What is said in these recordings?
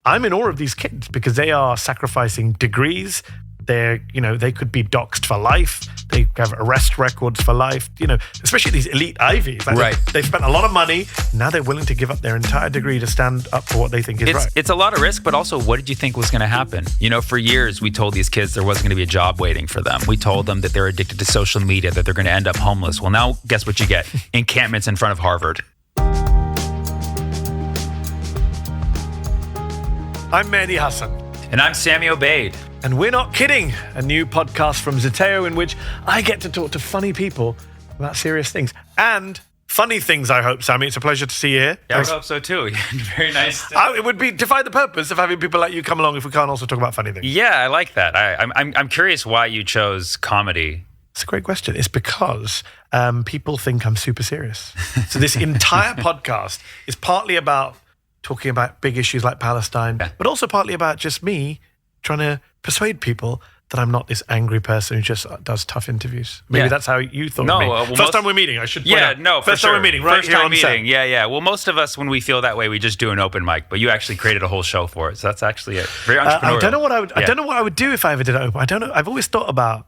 I'm in awe of these kids because they are sacrificing degrees. They could be doxxed for life. They have arrest records for life. Especially these elite Ivies. Right. They've spent a lot of money. Now they're willing to give up their entire degree to stand up for what they think is right. It's a lot of risk, but also, what did you think was going to happen? For years, we told these kids there wasn't going to be a job waiting for them. We told them that they're addicted to social media, that they're going to end up homeless. Well, now, guess what you get? Encampments in front of Harvard. I'm Mehdi Hasan. And I'm Sammy Obeid. And we're not kidding. A new podcast from Zeteo in which I get to talk to funny people about serious things. And funny things, I hope, Sammy. It's a pleasure to see you here. Yeah, I hope so too. Very nice. It would be defy the purpose of having people like you come along if we can't also talk about funny things. Yeah, I like that. I'm curious why you chose comedy. It's a great question. It's because people think I'm super serious. So this entire podcast is partly about talking about big issues like Palestine, but also partly about just me trying to persuade people that I'm not this angry person who just does tough interviews. Maybe that's how you thought of me. Well, first time we're meeting, I should point out. First time we're meeting, right first here time on meeting. set. Yeah. Well, most of us, when we feel that way, we just do an open mic, but you actually created a whole show for it. So that's actually it. Very entrepreneurial. I don't know what I would do if I ever did it open. I don't know. I've always thought about,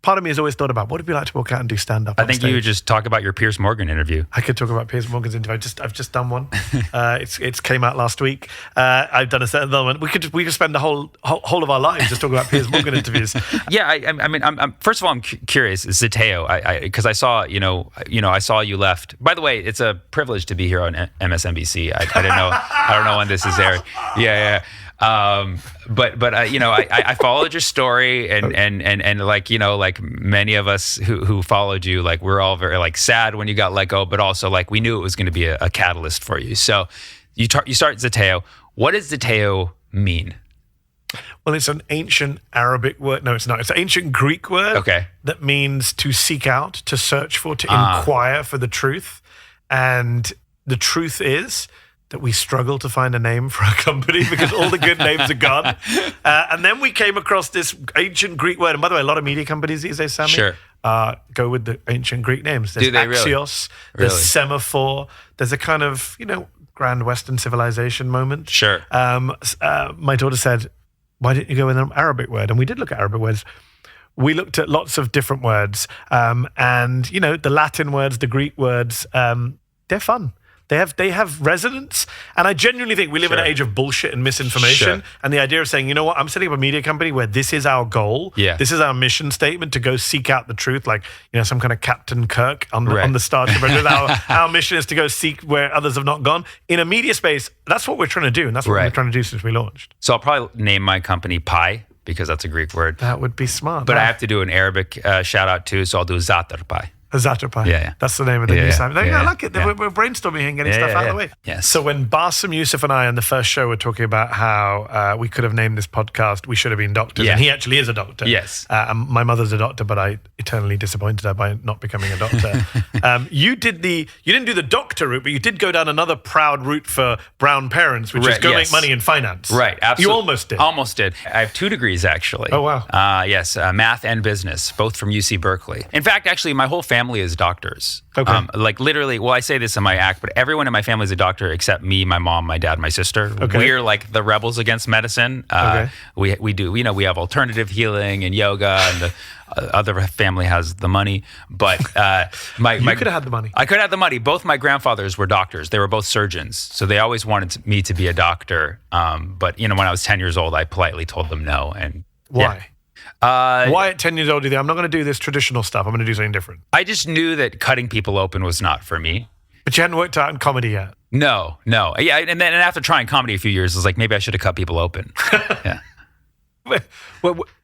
part of me has always thought about, what would it be like to walk out and do stand-up I think stage? you would just talk about your Piers Morgan interview. I could talk about Piers Morgan's interview. I've just done one. It's came out last week. I've done another one. We could spend the whole of our lives just talking about Piers Morgan interviews. Yeah, I'm first of all, I'm curious. Zeteo, because I saw, I saw you left. By the way, it's a privilege to be here on MSNBC. I didn't know. I don't know when this is aired. Yeah. But I followed your story and like many of us who followed you, like we're all very sad when you got let go, but also we knew it was going to be a catalyst for you. So you start Zeteo. What does Zeteo mean? Well, it's an ancient Arabic word. No, it's not. It's an ancient Greek word. Okay. That means to seek out, to search for, to inquire for the truth. And the truth is that we struggle to find a name for our company because all the good names are gone. And then we came across this ancient Greek word. And by the way, a lot of media companies these days, Sammy, go with the ancient Greek names. There's Axios, there's Semaphore. There's a kind of, grand Western civilization moment. Sure. My daughter said, why didn't you go with an Arabic word? And we did look at Arabic words. We looked at lots of different words. And, the Latin words, the Greek words, they're fun. They have resonance. And I genuinely think we live in an age of bullshit and misinformation. And the idea of saying, you know what, I'm setting up a media company where this is our goal. Yeah. This is our mission statement to go seek out the truth. Like, some kind of Captain Kirk on the Starship. Our mission is to go seek where others have not gone. In a media space, that's what we're trying to do. And that's what we're trying to do since we launched. So I'll probably name my company Pi because that's a Greek word. That would be smart. But I have to do an Arabic shout out too. So I'll do Zatar Pi. Zatar. Yeah. That's the name of the new site. I like it. We're brainstorming and getting stuff out of the way. Yes. So when Bassem Youssef and I on the first show were talking about how we could have named this podcast We Should Have Been Doctors, and he actually is a doctor. Yes. And my mother's a doctor, but I eternally disappointed her by not becoming a doctor. You didn't do the doctor route, but you did go down another proud route for brown parents, which is go make money in finance. Right, absolutely. You almost did. Almost did. I have 2 degrees actually. Oh, wow. Yes, math and business, both from UC Berkeley. In fact, actually, my whole family is doctors. Okay. Literally, well, I say this in my act, but everyone in my family is a doctor except me, my mom, my dad, my sister. Okay. We're like the rebels against medicine. We do, we have alternative healing and yoga, and the other family has the money. But you could have had the money. I could have had the money. Both my grandfathers were doctors. They were both surgeons, so they always wanted me to be a doctor. But when I was 10 years old, I politely told them no. And why? Yeah. Why at 10 years old do you think, I'm not going to do this traditional stuff, I'm going to do something different? I just knew that cutting people open was not for me. But you hadn't worked out in comedy yet? No. Yeah, and then after trying comedy a few years, I was like, maybe I should have cut people open. Yeah.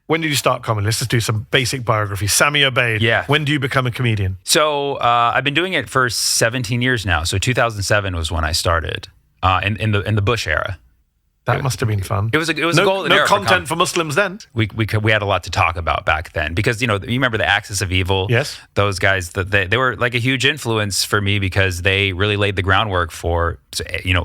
When did you start comedy? Let's just do some basic biography. Sammy Obeid. Yeah. When do you become a comedian? So I've been doing it for 17 years now. So 2007 was when I started in the Bush era. That must have been fun. It was a golden era. No content for Muslims then. We had a lot to talk about back then because you remember the Axis of Evil. Yes. Those guys they were like a huge influence for me because they really laid the groundwork for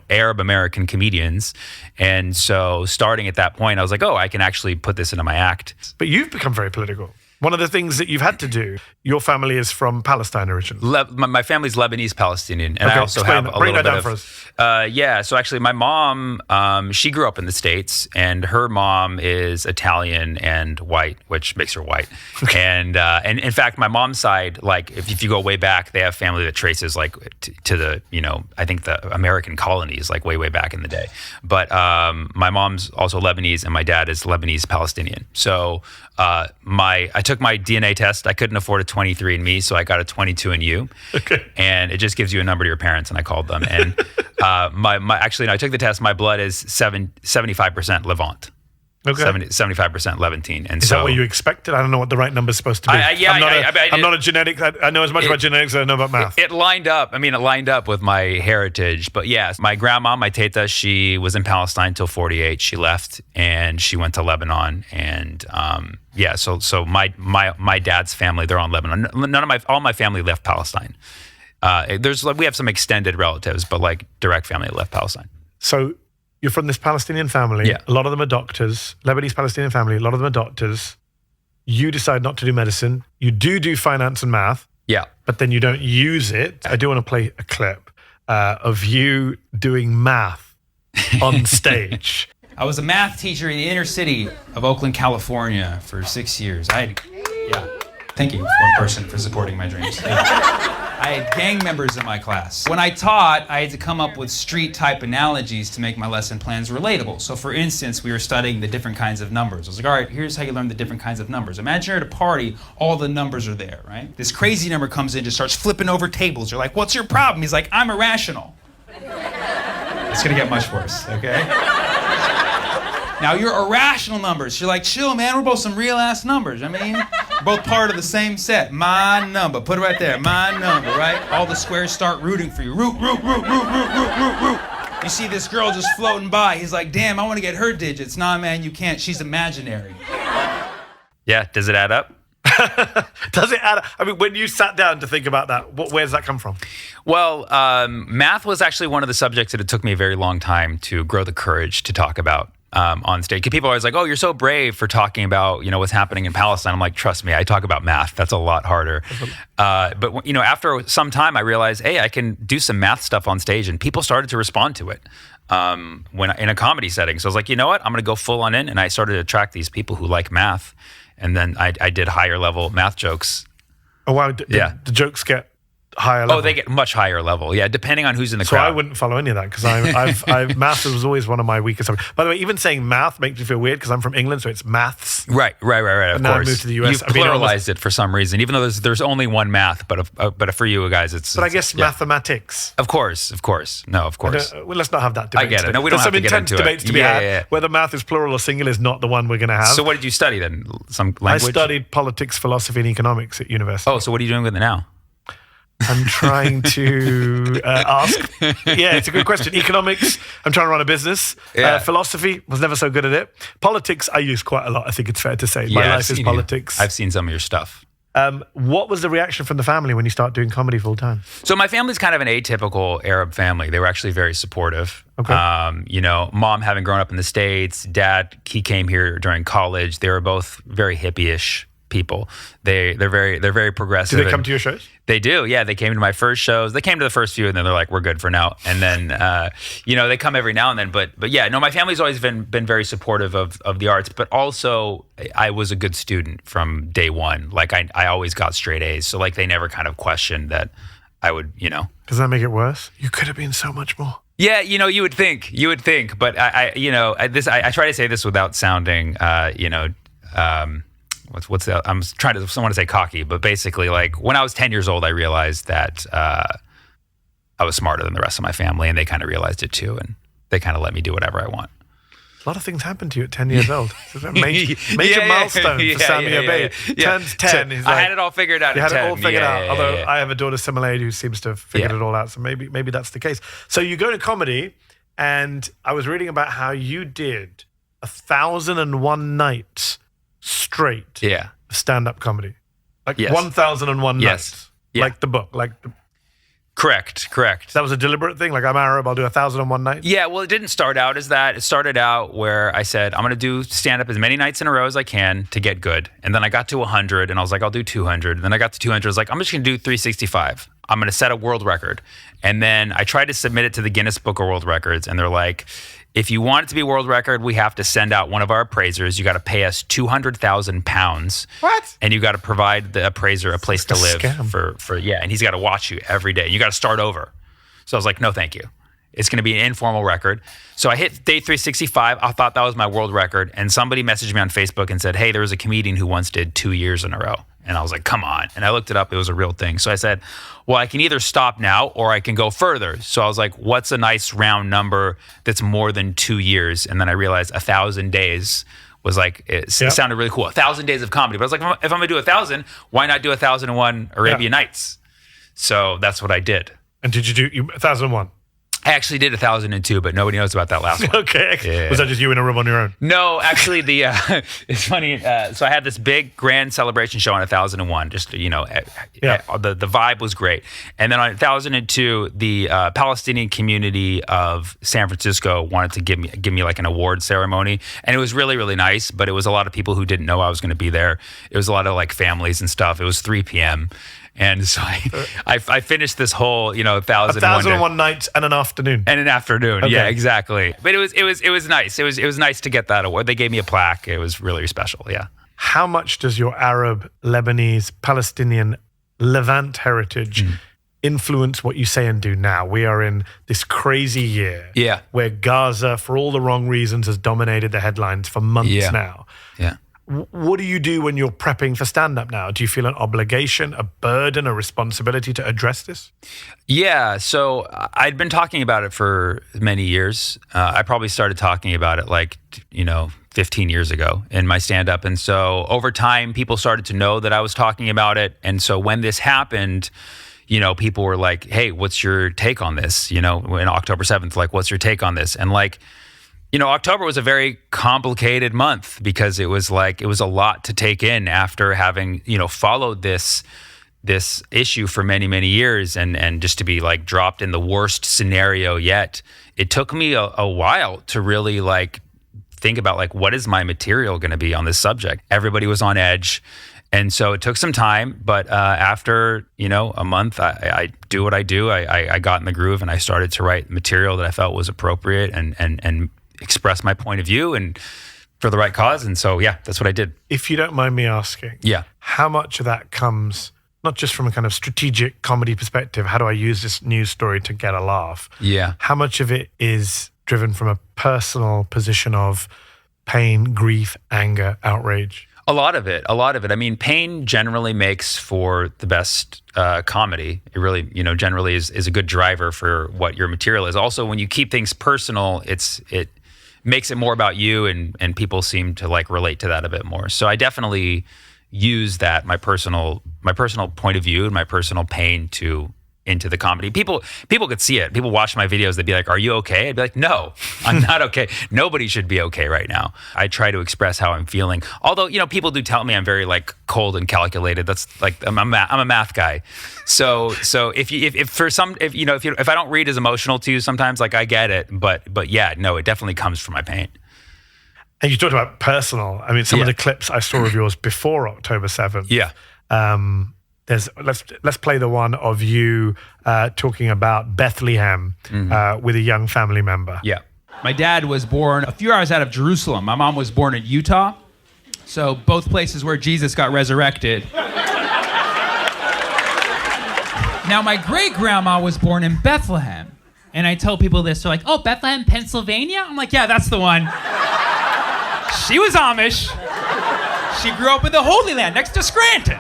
Arab American comedians, and so starting at that point, I was like, oh, I can actually put this into my act. But you've become very political. One of the things that you've had to do, your family is from Palestine originally. My family's Lebanese-Palestinian, and I also explain have that. a Break little that bit down of. for us. Yeah, so actually, my mom, she grew up in the States, and her mom is Italian and white, which makes her white. And in fact, my mom's side, like if you go way back, they have family that traces like to the, I think the American colonies, like way back in the day. But my mom's also Lebanese, and my dad is Lebanese-Palestinian. So I took my DNA test. I couldn't afford a 23andMe, so I got a 22andU. Okay. And it just gives you a number to your parents, and I called them. And actually, no, I took the test. My blood is 75% Levant. Okay. 75% Levantine. And Is that what you expected? I don't know what the right number is supposed to be. I'm not a genetic. I know as much about genetics as I know about math. It lined up. I mean, it lined up with my heritage. But yes, my grandma, my teta, she was in Palestine till 48. She left and she went to Lebanon. And so my dad's family, they're on Lebanon. All my family left Palestine. We have some extended relatives, but like direct family left Palestine. So you're from this Palestinian family. Yeah. A lot of them are doctors. Lebanese-Palestinian family. A lot of them are doctors. You decide not to do medicine. You do finance and math. Yeah. But then you don't use it. I do want to play a clip of you doing math on stage. I was a math teacher in the inner city of Oakland, California for 6 years. Thank you, one person, for supporting my dreams. I had gang members in my class. When I taught, I had to come up with street-type analogies to make my lesson plans relatable. So for instance, we were studying the different kinds of numbers. I was like, all right, here's how you learn the different kinds of numbers. Imagine you're at a party, all the numbers are there, right? This crazy number comes in, just starts flipping over tables. You're like, what's your problem? He's like, I'm irrational. It's gonna get much worse, okay? Now you're irrational numbers. You're like, chill, man, we're both some real-ass numbers. I mean, we're both part of the same set. My number, put it right there, my number, right? All the squares start rooting for you. Root. You see this girl just floating by. He's like, damn, I want to get her digits. Nah, man, you can't. She's imaginary. Yeah, does it add up? Does it add up? I mean, when you sat down to think about that, where does that come from? Well, math was actually one of the subjects that it took me a very long time to grow the courage to talk about. On stage. People are always like, oh, you're so brave for talking about, what's happening in Palestine. I'm like, trust me, I talk about math. That's a lot harder. But, after some time, I realized, hey, I can do some math stuff on stage, and people started to respond to it when in a comedy setting. So I was like, you know what? I'm going to go full on in, and I started to attract these people who like math. And then I did higher level math jokes. Oh, wow. The jokes get higher level? Oh, they get much higher level. Yeah, depending on who's in the crowd. So I wouldn't follow any of that because math was always one of my weakest subjects. By the way, even saying math makes me feel weird because I'm from England, so it's maths. Right. Of now course. I moved to the US. You've pluralized it for some reason, even though there's only one math. But for you guys, it's. But I guess mathematics. Of course. No, of course. Well, let's not have that debate. I get it. No, we don't have to get into it. There's some intense debates to be had. Whether math is plural or singular is not the one we're going to have. So what did you study then? Some language? I studied politics, philosophy, and economics at university. Oh, so what are you doing with it now? I'm trying to ask. Yeah, it's a good question. Economics, I'm trying to run a business. Yeah. Philosophy, was never so good at it. Politics, I use quite a lot, I think it's fair to say. My life is politics. I've seen some of your stuff. What was the reaction from the family when you start doing comedy full time? So my family's kind of an atypical Arab family. They were actually very supportive. Okay. Mom having grown up in the States, dad, he came here during college. They were both very hippie-ish people. They're very progressive. Do they come to your shows? They do, yeah. They came to my first shows. They came to the first few, and then they're like, "We're good for now." And then, they come every now and then. But yeah, no, my family's always been very supportive of the arts. But also, I was a good student from day one. Like I always got straight A's. So like they never kind of questioned that I would, Does that make it worse? You could have been so much more. Yeah, you would think, but I try to say this without sounding, what's that? I'm trying to, I want to say cocky, but basically, like when I was 10 years old, I realized that I was smarter than the rest of my family, and they kind of realized it too, and they kind of let me do whatever I want. A lot of things happened to you at 10 years old. It's a major milestone for Sammy Obeid. Turns 10. He's like, I had it all figured out. You had it all figured out. Although yeah. I have a daughter similar who seems to have figured it all out. So maybe that's the case. So you go to comedy, and I was reading about how you did 1,001 nights straight. Yeah. Stand-up comedy. Like yes. 1,001 yes. nights. Yeah. Like the book. Correct. That was a deliberate thing. Like, I'm Arab, I'll do 1,001 nights. Yeah, well, it didn't start out as that. It started out where I said, I'm going to do stand-up as many nights in a row as I can to get good. And then I got to 100, and I was like, I'll do 200. And then I got to 200. I was like, I'm just going to do 365. I'm going to set a world record. And then I tried to submit it to the Guinness Book of World Records, and they're like, if you want it to be world record, we have to send out one of our appraisers. You got to pay us 200,000 pounds. What? And you got to provide the appraiser a place to live scam. for and he's got to watch you every day. You got to start over. So I was like, no, thank you. It's going to be an informal record. So I hit day 365. I thought that was my world record. And somebody messaged me on Facebook and said, hey, there was a comedian who once did 2 years in a row. And I was like, come on. And I looked it up. It was a real thing. So I said, well, I can either stop now or I can go further. So I was like, what's a nice round number that's more than 2 years? And then I realized 1,000 days was like, it sounded really cool. 1,000 days of comedy. But I was like, if I'm going to do 1,000, why not do 1,001 Arabian Nights? So that's what I did. And did you do 1,001? I actually did 1,002, but nobody knows about that last one. Okay. Yeah. Was that just you in a room on your own? No, actually, it's funny. So I had this big grand celebration show on 1,001. Just the vibe was great. And then on 1,002, the Palestinian community of San Francisco wanted to give me like an award ceremony, and it was really, really nice. But it was a lot of people who didn't know I was going to be there. It was a lot of like families and stuff. It was 3 p.m. And so I finished this whole 1,001 nights and an afternoon. And an afternoon, okay. Yeah, exactly. But it was nice. It was nice to get that award. They gave me a plaque. It was really special. Yeah. How much does your Arab, Lebanese, Palestinian, Levant heritage influence what you say and do now? We are in this crazy year where Gaza, for all the wrong reasons, has dominated the headlines for months now. Yeah. What do you do when you're prepping for stand-up now? Do you feel an obligation, a burden, a responsibility to address this? Yeah, so I'd been talking about it for many years. I probably started talking about it 15 years ago in my stand-up. And so over time, people started to know that I was talking about it. And so when this happened, people were like, hey, what's your take on this? In October 7th, like, what's your take on this? And October was a very complicated month because it was a lot to take in after having, followed this issue for many, many years and just to be like dropped in the worst scenario yet. It took me a while to really think about what is my material going to be on this subject. Everybody was on edge. And so it took some time, but after, a month, I do what I do. I got in the groove and I started to write material that I felt was appropriate and express my point of view and for the right cause. And so, that's what I did. If you don't mind me asking, how much of that comes not just from a kind of strategic comedy perspective, how do I use this news story to get a laugh? Yeah. How much of it is driven from a personal position of pain, grief, anger, outrage? A lot of it. I mean, pain generally makes for the best comedy. It really, generally is a good driver for what your material is. Also, when you keep things personal, it makes it more about you, and people seem to relate to that a bit more. So I definitely use that, my personal point of view and my personal pain into the comedy. People could see it. People watch my videos. They'd be like, "Are you okay?" I'd be like, "No, I'm not okay. Nobody should be okay right now." I try to express how I'm feeling. Although, people do tell me I'm very cold and calculated. That's I'm a math guy. So if I don't read as emotional to you sometimes, I get it. But yeah, no, it definitely comes from my pain. And you talked about personal. I mean, some of the clips I saw of yours before October 7th. Yeah. Let's play the one of you talking about Bethlehem with a young family member. Yeah. My dad was born a few hours out of Jerusalem. My mom was born in Utah. So both places where Jesus got resurrected. Now, my great-grandma was born in Bethlehem. And I tell people this, they're like, "Oh, Bethlehem, Pennsylvania?" I'm like, "Yeah, that's the one." She was Amish. She grew up in the Holy Land next to Scranton.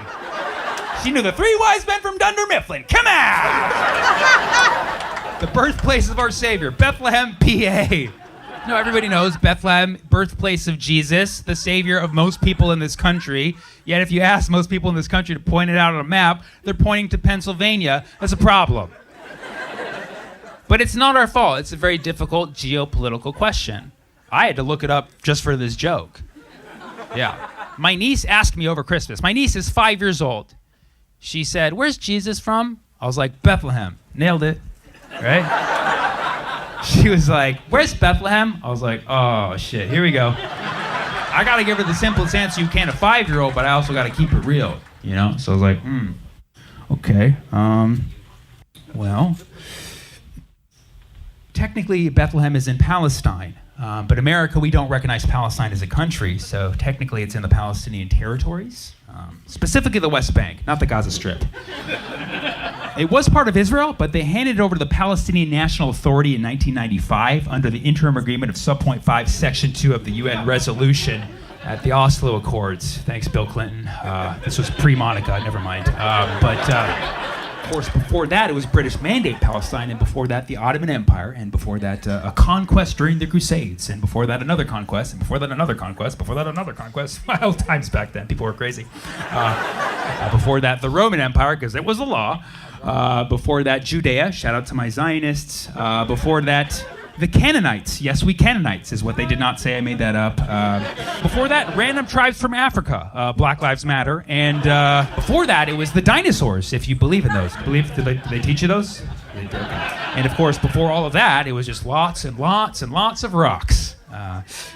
She knew the 3 wise men from Dunder Mifflin. Come on! The birthplace of our Savior, Bethlehem, PA. No, everybody knows Bethlehem, birthplace of Jesus, the Savior of most people in this country. Yet if you ask most people in this country to point it out on a map, they're pointing to Pennsylvania. That's a problem. But it's not our fault. It's a very difficult geopolitical question. I had to look it up just for this joke. Yeah. My niece asked me over Christmas. My niece is 5 years old. She said, "Where's Jesus from?" I was like, Bethlehem. Nailed it. Right? She was like, where's Bethlehem? I was like, oh, shit. Here we go. I got to give her the simplest answer you can, a 5-year-old, but I also got to keep it real, you know? So I was like, okay. Well, technically Bethlehem is in Palestine, but America, we don't recognize Palestine as a country, so technically it's in the Palestinian territories, specifically the West Bank, not the Gaza Strip. It was part of Israel, but they handed it over to the Palestinian National Authority in 1995 under the interim agreement of Subpoint 5, Section 2 of the UN resolution at the Oslo Accords. Thanks, Bill Clinton. This was pre-Monica, never mind. Of course, before that, it was British Mandate Palestine, and before that, the Ottoman Empire, and before that, a conquest during the Crusades, and before that, another conquest, and before that, another conquest, before that, another conquest. Wild times back then. People were crazy. Before that, the Roman Empire, because it was the law. Before that, Judea. Shout out to my Zionists. Before that, the Canaanites. Yes, we Canaanites is what they did not say. I made that up. Before that, random tribes from Africa. Black Lives Matter. And before that, it was the dinosaurs, if you believe in those. Did they teach you those? They did. Okay. And of course, before all of that, it was just lots and lots and lots of rocks,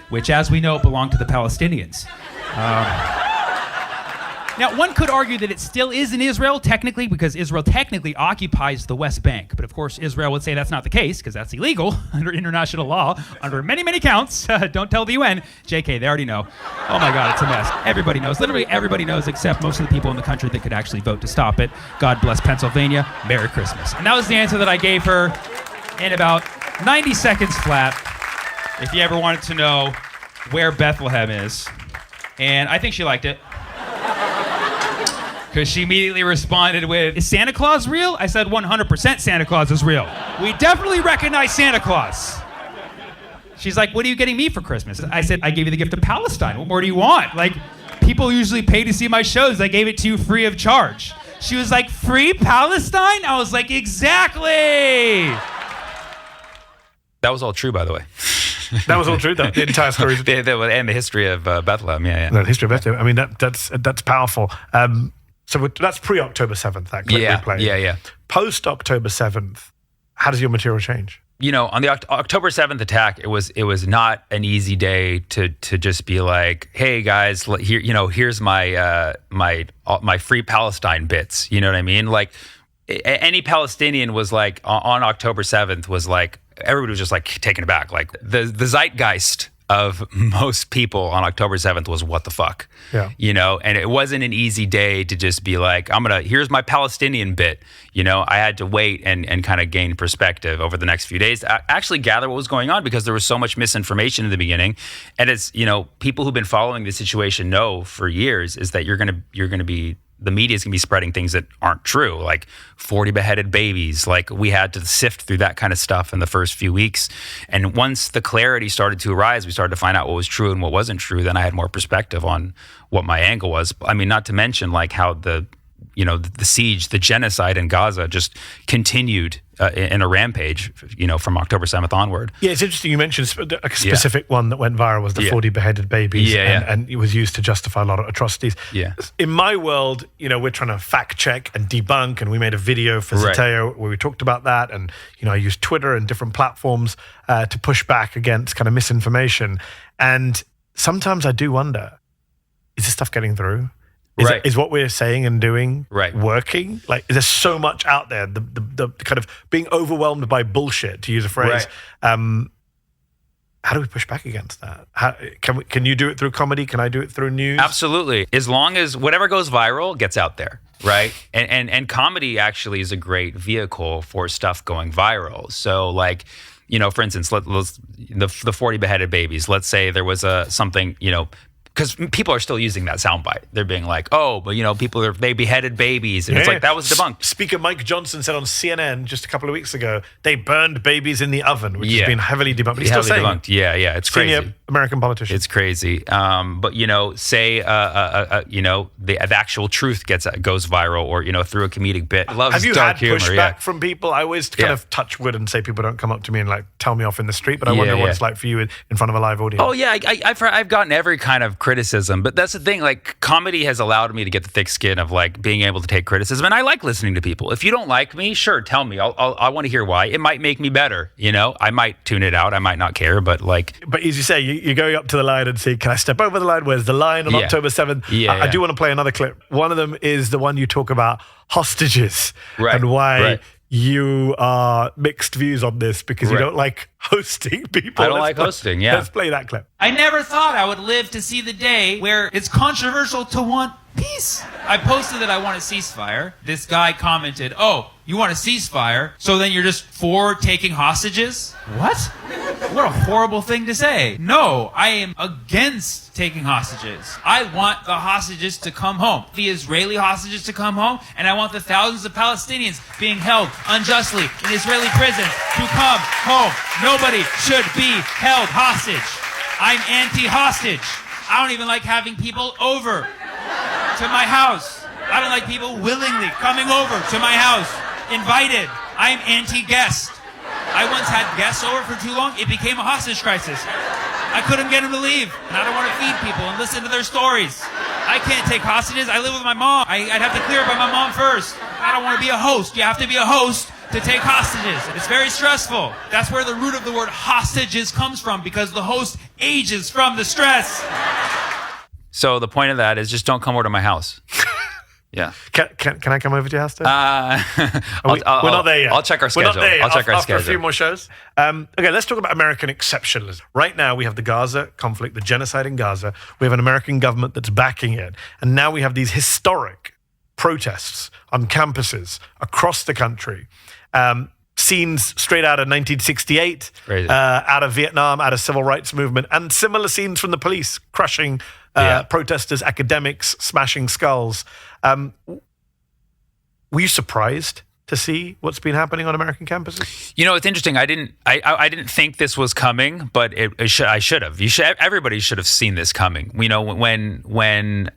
which, as we know, belong to the Palestinians. Now, one could argue that it still is in Israel, technically, because Israel technically occupies the West Bank. But of course, Israel would say that's not the case, because that's illegal under international law, under many, many counts. Don't tell the UN. JK, they already know. Oh my God, it's a mess. Everybody knows. Literally everybody knows, except most of the people in the country that could actually vote to stop it. God bless Pennsylvania. Merry Christmas. And that was the answer that I gave her in about 90 seconds flat, if you ever wanted to know where Bethlehem is. And I think she liked it. Because she immediately responded with, is Santa Claus real? I said 100% Santa Claus is real. We definitely recognize Santa Claus. She's like, what are you getting me for Christmas? I said, I gave you the gift of Palestine. What more do you want? Like, people usually pay to see my shows. I gave it to you free of charge. She was like, free Palestine? I was like, exactly. That was all true, by the way. That was all true, though. The entire story. And the history of Bethlehem, yeah. The history of Bethlehem. I mean, that's powerful. So that's pre-October 7th, that clip we played. Yeah. Post-October 7th, how does your material change? You know, on the October 7th attack, it was not an easy day to just be like, hey guys, here, you know, here's my my free Palestine bits. You know what I mean? Like, any Palestinian was like on October 7th was like, everybody was just like taken aback. Like the zeitgeist of most people on October 7th was what the fuck, you know? And it wasn't an easy day to just be like, here's my Palestinian bit. You know, I had to wait and kind of gain perspective over the next few days, actually gather what was going on, because there was so much misinformation in the beginning. And it's, you know, people who've been following the situation know for years is that you're going to be, the media is going to be spreading things that aren't true, like 40 beheaded babies. Like, we had to sift through that kind of stuff in the first few weeks. And once the clarity started to arise, we started to find out what was true and what wasn't true. Then I had more perspective on what my angle was. I mean, not to mention like how the siege, the genocide in Gaza just continued in a rampage, you know, from October 7th onward. Yeah, it's interesting you mentioned a specific one that went viral was the 40 beheaded babies, and it was used to justify a lot of atrocities. In my world, you know, we're trying to fact check and debunk, and we made a video for Zeteo where we talked about that, and, you know, I used Twitter and different platforms to push back against kind of misinformation. And sometimes I do wonder, is this stuff getting through? Is what we're saying and doing working? Like, is there so much out there? The kind of being overwhelmed by bullshit, to use a phrase. How do we push back against that? Can you do it through comedy? Can I do it through news? Absolutely. As long as whatever goes viral gets out there, right? And comedy actually is a great vehicle for stuff going viral. So, like, you know, for instance, the 40 beheaded babies. Let's say there was something, you know, because people are still using that soundbite. They're being like, oh, but, you know, they beheaded babies. And it's like, that was debunked. Speaker Mike Johnson said on CNN just a couple of weeks ago, they burned babies in the oven, which has been heavily debunked. But he's still saying debunked. Yeah, it's crazy. Senior American politician. It's crazy. But, you know, say, you know, the actual truth goes viral, or, you know, through a comedic bit. Have you had pushback from people? I always kind of touch wood and say people don't come up to me and like tell me off in the street, but I wonder what it's like for you in front of a live audience. Oh, yeah. I've gotten every kind of criticism, but that's the thing. Like, comedy has allowed me to get the thick skin of like being able to take criticism, and I like listening to people. If you don't like me, sure, tell me. I want to hear why. It might make me better. You know, I might tune it out. I might not care, but like. But as you say, you're going up to the line and see, can I step over the line? Where's the line on October 7th? I do want to play another clip. One of them is the one you talk about hostages and why you are mixed views on this because you don't like hosting people. I don't like hosting, Let's play that clip. I never thought I would live to see the day where it's controversial to want peace. I posted that I want a ceasefire. This guy commented, "Oh, you want a ceasefire? So then you're just for taking hostages?" What? What a horrible thing to say. No, I am against taking hostages. I want the hostages to come home. The Israeli hostages to come home, and I want the thousands of Palestinians being held unjustly in Israeli prisons to come home. Nobody should be held hostage. I'm anti-hostage. I don't even like having people over to my house. I don't like people willingly coming over to my house, invited. I'm anti-guest. I once had guests over for too long. It became a hostage crisis. I couldn't get them to leave, and I don't want to feed people and listen to their stories. I can't take hostages. I live with my mom. I'd have to clear it by my mom first. I don't want to be a host. You have to be a host to take hostages. It's very stressful. That's where the root of the word hostages comes from, because the host ages from the stress. So the point of that is just don't come over to my house. Yeah. Can I come over to your house today? We're not there yet. I'll check our schedule. I'll check our schedule. After a few more shows. Okay, let's talk about American exceptionalism. Right now, we have the Gaza conflict, the genocide in Gaza. We have an American government that's backing it. And now we have these historic protests on campuses across the country. Scenes straight out of 1968, out of Vietnam, out of civil rights movement, and similar scenes from the police crushing protesters, academics, smashing skulls. Were you surprised to see what's been happening on American campuses? You know, it's interesting. I didn't think this was coming, but I should have. Everybody should have seen this coming. You know, when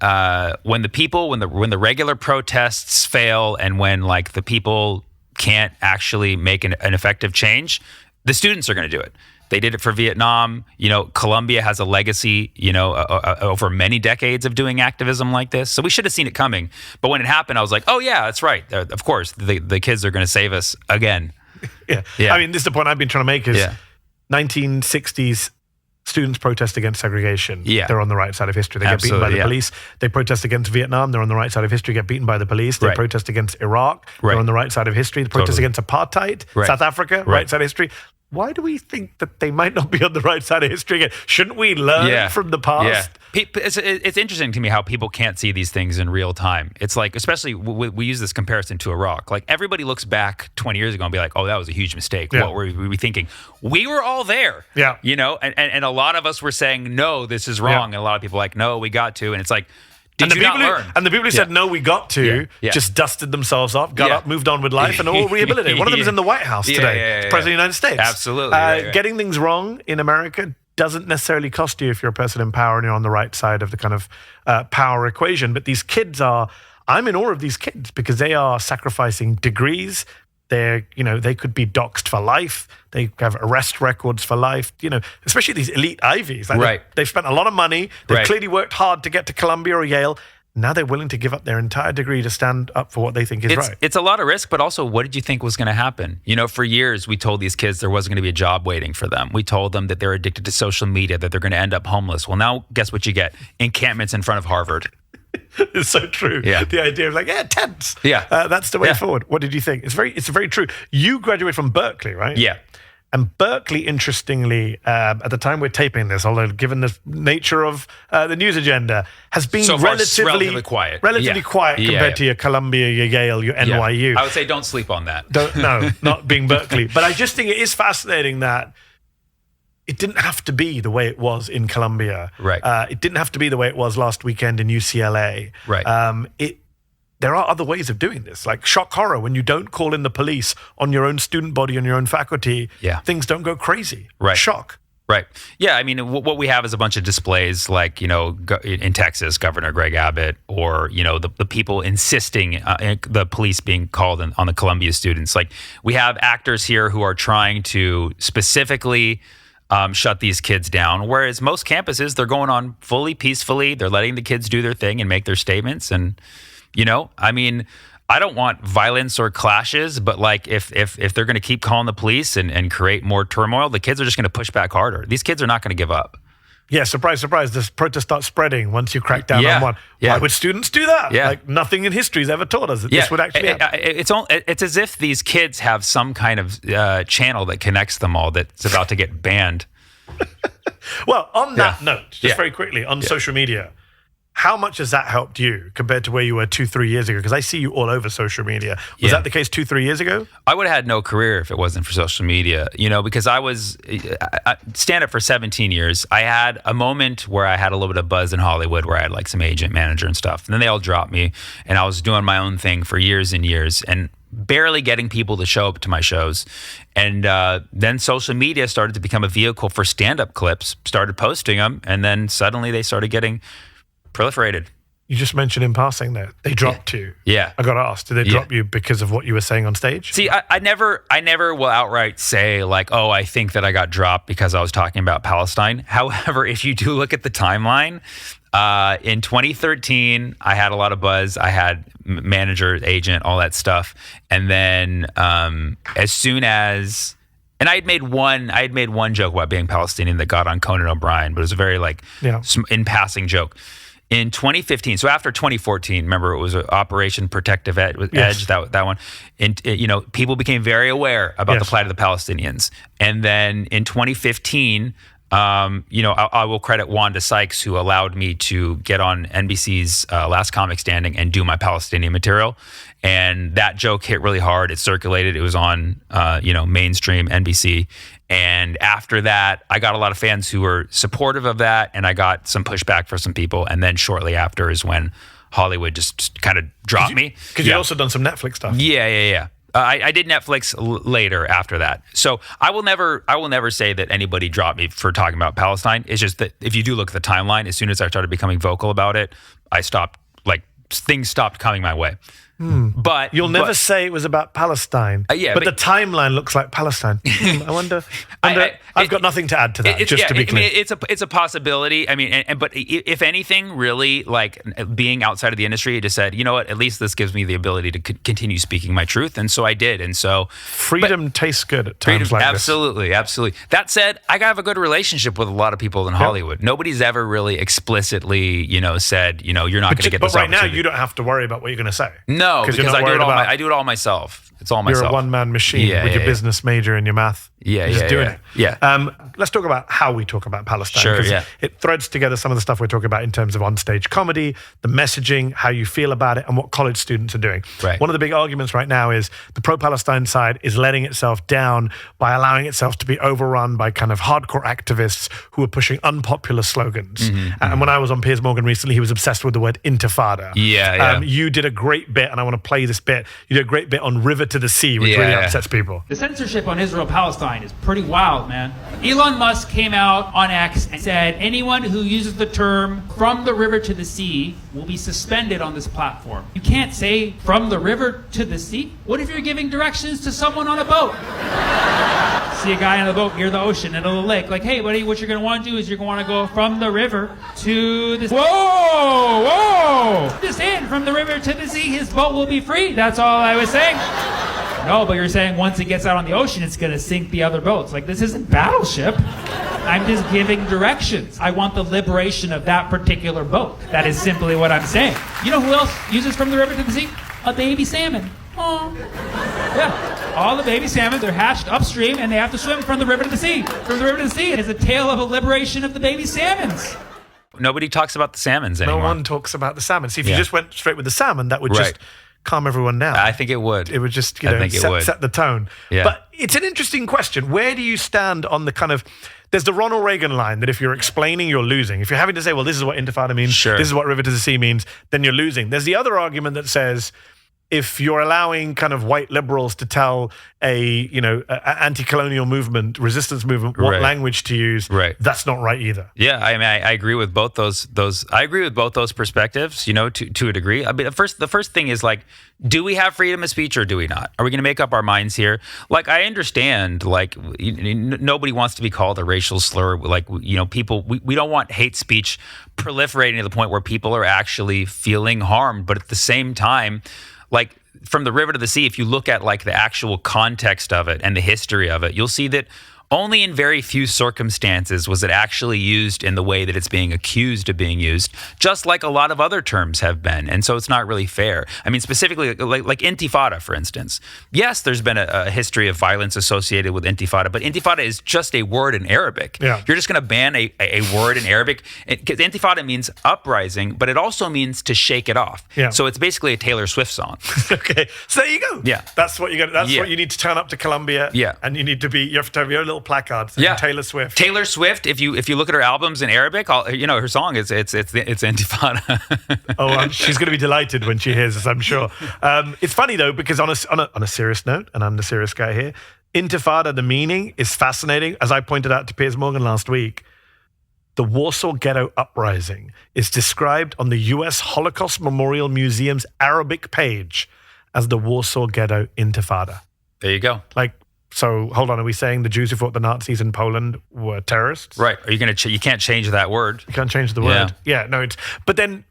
the regular protests fail, and when like the people can't actually make an effective change, the students are going to do it. They did it for Vietnam. You know, Colombia has a legacy, you know, over many decades of doing activism like this. So we should have seen it coming. But when it happened, I was like, oh, yeah, that's right. Of course, the kids are going to save us again. Yeah. I mean, this is the point I've been trying to make is 1960s students protest against segregation. Yeah. They're on the right side of history. They get beaten by the police. They protest against Vietnam. They're on the right side of history, get beaten by the police. They protest against Iraq. They're on the right side of history. They protest against apartheid. South Africa, right side of history. Why do we think that they might not be on the right side of history again? Shouldn't we learn from the past? Yeah. It's interesting to me how people can't see these things in real time. It's like, especially we use this comparison to Iraq. Like, everybody looks back 20 years ago and be like, oh, that was a huge mistake. What were we thinking? We were all there. Yeah. You know, and a lot of us were saying, no, this is wrong. Yeah. And a lot of people were like, no, we got to. And it's like, and the people who said, no, we got to, just dusted themselves off, got up, moved on with life, and are all rehabilitated. One of them is in the White House today, President of the United States. Absolutely. Getting things wrong in America doesn't necessarily cost you if you're a person in power and you're on the right side of the kind of power equation. But these kids I'm in awe of these kids because they are sacrificing degrees. They could be doxxed for life. They have arrest records for life. You know, especially these elite Ivies. Like they've spent a lot of money. They've clearly worked hard to get to Columbia or Yale. Now they're willing to give up their entire degree to stand up for what they think is right. It's a lot of risk, but also, what did you think was going to happen? You know, for years, we told these kids there wasn't going to be a job waiting for them. We told them that they're addicted to social media, that they're going to end up homeless. Well, now guess what you get? Encampments in front of Harvard. It's so true. Yeah. The idea of like, tents. Yeah. That's the way forward. What did you think? It's very true. You graduated from Berkeley, right? Yeah. And Berkeley, interestingly, at the time we're taping this, although given the nature of the news agenda, has been relatively quiet. Relatively quiet compared to your Columbia, your Yale, your NYU. I would say don't sleep on that. No, not being Berkeley. But I just think it is fascinating that it didn't have to be the way it was in Columbia. Right. It didn't have to be the way it was last weekend in UCLA. Right. There are other ways of doing this, like shock horror. When you don't call in the police on your own student body, on your own faculty, things don't go crazy. Right. Shock. Right. Yeah. I mean, what we have is a bunch of displays, like, you know, in Texas, Governor Greg Abbott, or, you know, the people insisting the police being called on the Columbia students. Like, we have actors here who are trying to specifically shut these kids down. Whereas most campuses, they're going on fully peacefully. They're letting the kids do their thing and make their statements. And, I mean, I don't want violence or clashes, but like if they're going to keep calling the police and create more turmoil, the kids are just going to push back harder. These kids are not going to give up. Yeah, surprise, surprise. This protest starts spreading once you crack down on one. Yeah. Why would students do that? Yeah. Like nothing in history has ever taught us that this would actually happen. It's as if these kids have some kind of channel that connects them all that's about to get banned. Well, on that note, just very quickly, on social media, how much has that helped you compared to where you were 2-3 years ago? Because I see you all over social media. Was that the case 2-3 years ago? I would have had no career if it wasn't for social media, because I was stand-up for 17 years. I had a moment where I had a little bit of buzz in Hollywood where I had like some agent, manager and stuff. And then they all dropped me and I was doing my own thing for years and years and barely getting people to show up to my shows. And then social media started to become a vehicle for stand-up clips, started posting them, and then suddenly they started getting proliferated. You just mentioned in passing that they dropped you. Yeah. I got asked, did they drop you because of what you were saying on stage? See, I never will outright say like, oh, I think that I got dropped because I was talking about Palestine. However, if you do look at the timeline, in 2013, I had a lot of buzz. I had manager, agent, all that stuff. And then as soon as... And I had made one joke about being Palestinian that got on Conan O'Brien, but it was a very in passing joke. In 2015, so after 2014, remember it was Operation Protective Edge, that one. And people became very aware about the plight of the Palestinians. And then in 2015, I will credit Wanda Sykes, who allowed me to get on NBC's Last Comic Standing and do my Palestinian material. And that joke hit really hard. It circulated. It was on, mainstream NBC. And after that, I got a lot of fans who were supportive of that, and I got some pushback for some people. And then shortly after is when Hollywood just kind of dropped me. Because you'd also done some Netflix stuff. Yeah. I did Netflix later after that. So I will never say that anybody dropped me for talking about Palestine. It's just that if you do look at the timeline, as soon as I started becoming vocal about it, things stopped coming my way. But you'll never say it was about Palestine. But the timeline looks like Palestine. I wonder. I've got nothing to add to that. Just to be clear, I mean, it's a possibility. I mean, but if anything, really, like being outside of the industry, it just said, you know what? At least this gives me the ability to continue speaking my truth, and so I did. And so freedom tastes good at times like absolutely, this. Absolutely. That said, I have a good relationship with a lot of people in Hollywood. Nobody's ever really explicitly, said, you're not going to get this. But right now, you don't have to worry about what you're going to say. No, because I do it all myself. It's all myself. You're a one-man machine with your business major and your math. Just doing it. Yeah. Let's talk about how we talk about Palestine. Sure, yeah. It threads together some of the stuff we're talking about in terms of on-stage comedy, the messaging, how you feel about it, and what college students are doing. Right. One of the big arguments right now is the pro-Palestine side is letting itself down by allowing itself to be overrun by kind of hardcore activists who are pushing unpopular slogans. And when I was on Piers Morgan recently, he was obsessed with the word Intifada. Yeah. You did a great bit, and I want to play this bit. You did a great bit on River to the Sea, which really upsets people. The censorship on Israel-Palestine is pretty wild, man. Elon Musk came out on X and said anyone who uses the term from the river to the sea will be suspended on this platform. You can't say from the river to the sea. What if you're giving directions to someone on a boat? See a guy on a boat near the ocean, in a lake, like, hey, buddy, what you're going to want to do is you're going to want to go from the river to the sea. Whoa! Just saying, from the river to the sea, his boat will be free. That's all I was saying. No, but you're saying once it gets out on the ocean, it's going to sink the other boats. Like, this isn't Battleship. I'm just giving directions. I want the liberation of that particular boat. That is simply what I'm saying. You know who else uses from the river to the sea? A baby salmon. Oh. Yeah. All the baby salmon, they're hatched upstream, and they have to swim from the river to the sea. From the river to the sea. It is a tale of a liberation of the baby salmons. Nobody talks about the salmons anymore. No one talks about the salmon. See, if you just went straight with the salmon, that would just calm everyone down. I think it would. It would just, set the tone. Yeah. But it's an interesting question. Where do you stand on the kind of... There's the Ronald Reagan line that if you're explaining, you're losing. If you're having to say, well, this is what Intifada means, this is what River to the Sea means, then you're losing. There's the other argument that says, if you're allowing kind of white liberals to tell a anti-colonial movement, resistance movement, what Right. language to use, Right. that's not right either. Yeah, I mean, I agree with both those. I agree with both those perspectives. To a degree. I mean, the first thing is like, do we have freedom of speech or do we not? Are we going to make up our minds here? Like, I understand, like, nobody wants to be called a racial slur. Like, people. We don't want hate speech proliferating to the point where people are actually feeling harmed. But at the same time, like, from the river to the sea, if you look at like the actual context of it and the history of it, you'll see that only in very few circumstances was it actually used in the way that it's being accused of being used, just like a lot of other terms have been. And so it's not really fair. I mean, specifically like Intifada, for instance. Yes, there's been a history of violence associated with Intifada, but Intifada is just a word in Arabic. Yeah. You're just going to ban a word in Arabic. Because Intifada means uprising, but it also means to shake it off. Yeah. So it's basically a Taylor Swift song. Okay, so there you go. Yeah. That's what you got. That's Yeah. what you need to turn up to Columbia. Yeah. And you have to have your little placard saying Taylor Swift. Taylor Swift. If you look at her albums in Arabic, her song it's Intifada. Oh, she's going to be delighted when she hears this, I'm sure. It's funny though, because on a serious note, and I'm the serious guy here, Intifada, the meaning is fascinating. As I pointed out to Piers Morgan last week, the Warsaw Ghetto Uprising is described on the U.S. Holocaust Memorial Museum's Arabic page as the Warsaw Ghetto Intifada. There you go. Like, so hold on, are we saying the Jews who fought the Nazis in Poland were terrorists? Right. Are you going to? You can't change that word. You can't change the word. Yeah, no, it's. But then,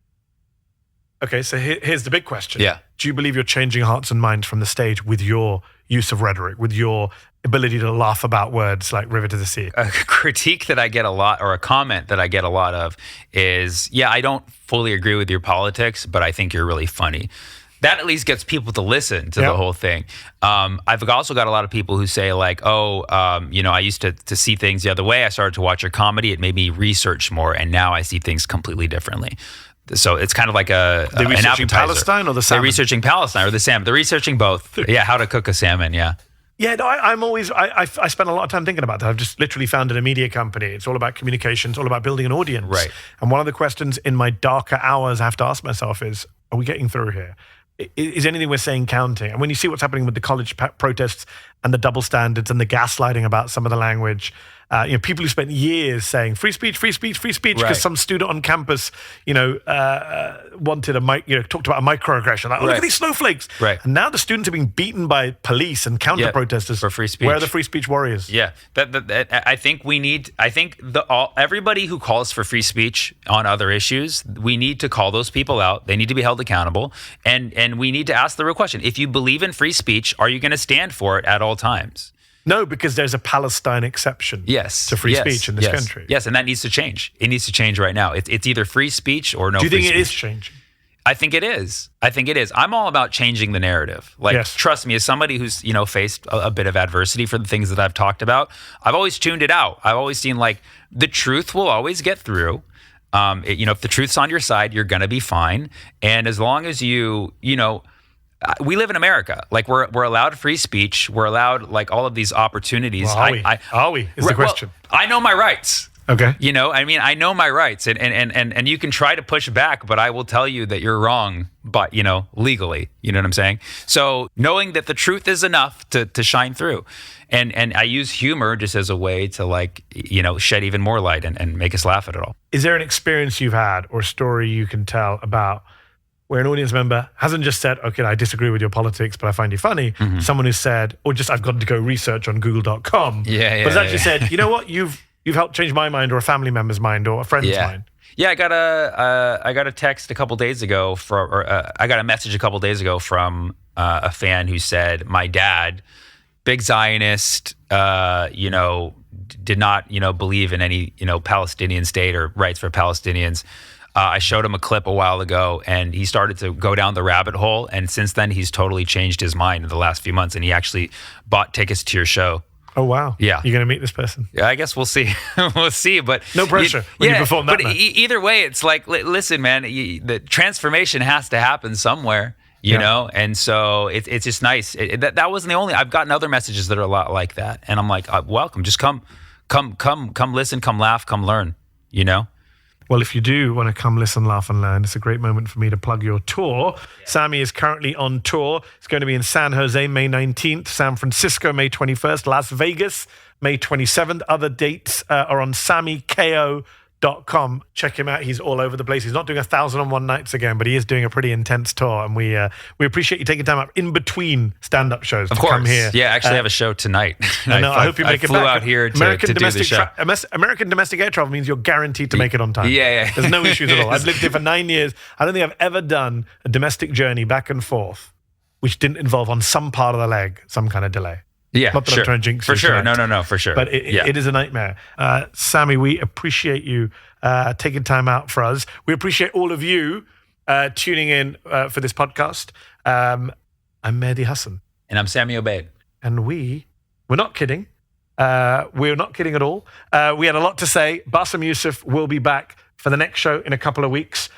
okay, so here's the big question. Yeah. Do you believe you're changing hearts and minds from the stage with your use of rhetoric, with your ability to laugh about words like river to the sea? A critique that I get a lot, or a comment that I get a lot of, is, I don't fully agree with your politics, but I think you're really funny. That at least gets people to listen to the whole thing. I've also got a lot of people who say like, I used to see things the other way. I started to watch your comedy. It made me research more. And now I see things completely differently. So it's kind of like They're an researching appetizer. Palestine or the salmon? They're researching Palestine or the salmon. They're researching both. Yeah, how to cook a salmon, yeah. Yeah, no, I spend a lot of time thinking about that. I've just literally founded a media company. It's all about communication. It's all about building an audience. Right. And one of the questions in my darker hours I have to ask myself is, are we getting through here? Is anything we're saying counting? And when you see what's happening with the college protests and the double standards and the gaslighting about some of the language, people who spent years saying free speech, free speech, free speech, because Right. some student on campus, wanted talked about a microaggression. Like, look Right. at these snowflakes. Right. And now the students are being beaten by police and counter protesters for free speech. Where are the free speech warriors? Yeah, I think everybody who calls for free speech on other issues, we need to call those people out. They need to be held accountable, and we need to ask the real question: if you believe in free speech, are you going to stand for it at all times? No, because there's a Palestine exception to free speech in this country. Yes, and that needs to change. It needs to change right now. It's either free speech or no Do you free think speech. it is changing? I think it is. I'm all about changing the narrative. Like, Yes. trust me, as somebody who's, faced a bit of adversity for the things that I've talked about, I've always tuned it out. I've always seen like the truth will always get through. If the truth's on your side, you're going to be fine. And as long as we live in America. Like we're allowed free speech. We're allowed like all of these opportunities. Well, are we? Is the question. Well, I know my rights. Okay. I know my rights, and you can try to push back, but I will tell you that you're wrong, but legally, you know what I'm saying? So knowing that the truth is enough to shine through. And I use humor just as a way to shed even more light and make us laugh at it all. Is there an experience you've had or a story you can tell about where an audience member hasn't just said, okay, I disagree with your politics, but I find you funny. Mm-hmm. Someone who said, or just I've got to go research on google.com. But has actually said, you know what, you've helped change my mind or a family member's mind or a friend's mind. Yeah, I got a text a couple days ago I got a message a couple days ago from a fan who said, my dad, big Zionist, did not, believe in any, Palestinian state or rights for Palestinians. I showed him a clip a while ago, and he started to go down the rabbit hole. And since then, he's totally changed his mind in the last few months. And he actually bought tickets to your show. Oh, wow. Yeah. You're going to meet this person? Yeah, I guess we'll see. We'll see. But no pressure when you perform that. But either way, it's like, listen, man, the transformation has to happen somewhere. You know, and so it's just nice. That wasn't the only. I've gotten other messages that are a lot like that, and I'm like, welcome. Just come listen, come laugh, come learn. Well, if you do want to come listen, laugh, and learn, it's a great moment for me to plug your tour. Yeah. Sammy is currently on tour. It's going to be in San Jose, May 19th, San Francisco, May 21st, Las Vegas, May 27th. Other dates are on sammyko.com. Check him out. He's all over the place. He's not doing 1,001 nights again, but he is doing a pretty intense tour. And we appreciate you taking time out in between stand-up shows to come here. Yeah, I actually have a show tonight. I hope you make it back. I flew out here to do the show. American domestic air travel means you're guaranteed to make it on time. Yeah. There's no issues at all. I've lived here for 9 years. I don't think I've ever done a domestic journey back and forth which didn't involve on some part of the leg some kind of delay. Yeah, not that sure. I'm trying to jinx for you sure. tonight. No, for sure. But it is a nightmare. Sammy, we appreciate you taking time out for us. We appreciate all of you tuning in for this podcast. I'm Mehdi Hasan. And I'm Sammy Obeid. And we're not kidding. We're not kidding at all. We had a lot to say. Bassem Youssef will be back for the next show in a couple of weeks.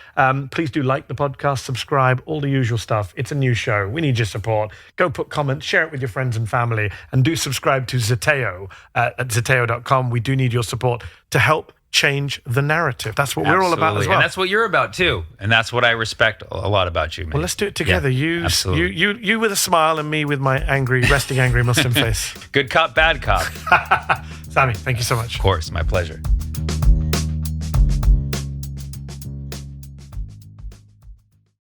Please do like the podcast, subscribe, all the usual stuff. It's a new show. We need your support. Go put comments, share it with your friends and family, and do subscribe to Zeteo at zeteo.com. We do need your support to help change the narrative. That's what we're all about as well. And that's what you're about too. And that's what I respect a lot about you, man. Well, let's do it together. Yeah, you with a smile and me with my resting angry Muslim face. Good cop, bad cop. Sammy, thank you so much. Of course, my pleasure.